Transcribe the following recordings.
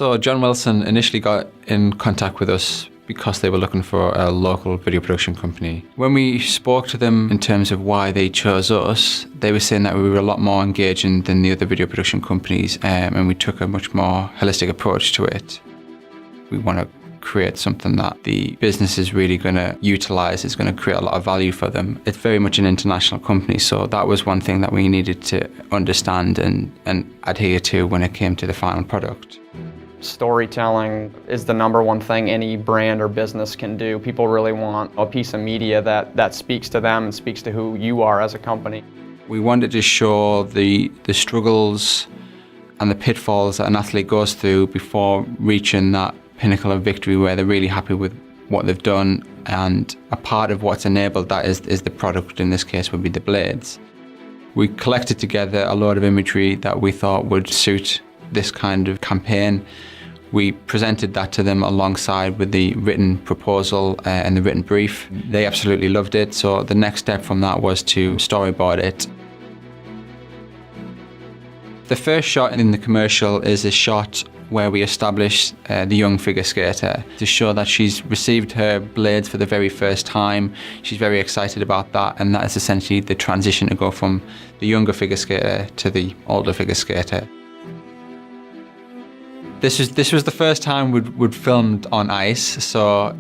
So John Wilson initially got in contact with us because they were looking for a local video production company. When we spoke to them in terms of why they chose us, they were saying that we were a lot more engaging than the other video production companies, and we took a much more holistic approach to it. We want to create something that the business is really going to utilize, is going to create a lot of value for them. It's very much an international company, so that was one thing that we needed to understand and adhere to when it came to the final product. Storytelling is the #1 thing any brand or business can do. People really want a piece of media that speaks to them and speaks to who you are as a company. We wanted to show the struggles and the pitfalls that an athlete goes through before reaching that pinnacle of victory where they're really happy with what they've done, and a part of what's enabled that is the product. In this case would be the blades. We collected together a lot of imagery that we thought would suit this kind of campaign. We presented that to them alongside with the written proposal and the written brief. They absolutely loved it, so the next step from that was to storyboard it. The first shot in the commercial is a shot where we establish the young figure skater to show that she's received her blades for the very first time. She's very excited about that, and that is essentially the transition to go from the younger figure skater to the older figure skater. This was the first time we'd filmed on ice, so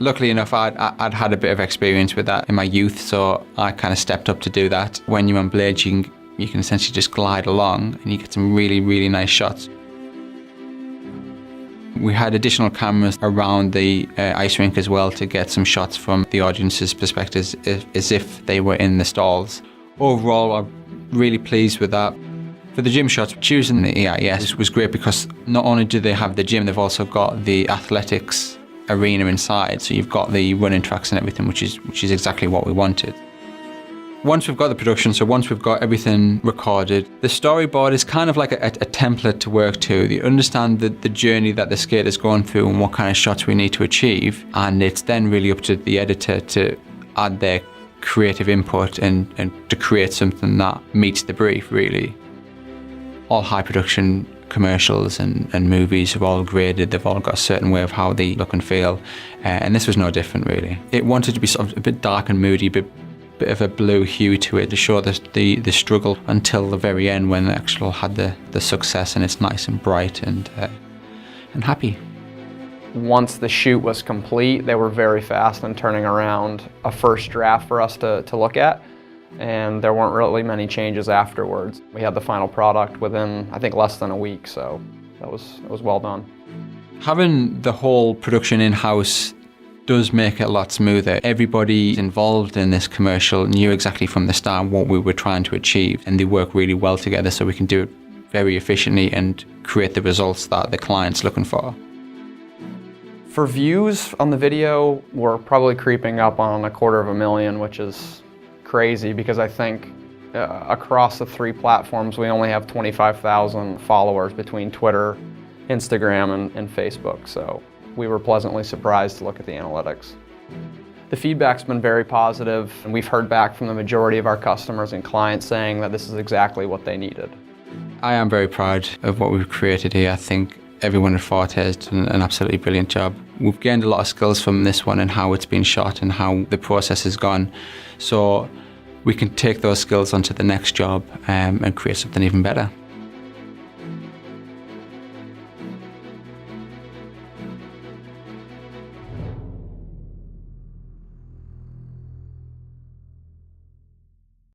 luckily enough I'd had a bit of experience with that in my youth, so I kind of stepped up to do that. When you're on blades, you can essentially just glide along and you get some really, really nice shots. We had additional cameras around the ice rink as well to get some shots from the audience's perspectives as if they were in the stalls. Overall, I'm really pleased with that. For the gym shots, choosing the EIS was great because not only do they have the gym, they've also got the athletics arena inside. So you've got the running tracks and everything, which is exactly what we wanted. Once we've got the production, so once we've got everything recorded, the storyboard is kind of like a template to work to. You understand the journey that the skater's going through and what kind of shots we need to achieve, and it's then really up to the editor to add their creative input and to create something that meets the brief, really. All high production commercials and movies are all graded. They've all got a certain way of how they look and feel, and this was no different, really. It wanted to be sort of a bit dark and moody, but bit of a blue hue to it to show the struggle until the very end when the actual had the success, and it's nice and bright and happy. Once the shoot was complete, they were very fast in turning around a first draft for us to look at, and there weren't really many changes afterwards. We had the final product within, I think, less than a week, so it was well done. Having the whole production in-house does make it a lot smoother. Everybody involved in this commercial knew exactly from the start what we were trying to achieve, and they work really well together so we can do it very efficiently and create the results that the client's looking for. For views on the video, we're probably creeping up on 250,000, which is crazy because I think across the 3 platforms we only have 25,000 followers between Twitter, Instagram, and Facebook, so we were pleasantly surprised to look at the analytics. The feedback's been very positive, and we've heard back from the majority of our customers and clients saying that this is exactly what they needed. I am very proud of what we've created here. I think everyone at FORTAY has done an absolutely brilliant job. We've gained a lot of skills from this one and how it's been shot and how the process has gone, so we can take those skills onto the next job and create something even better.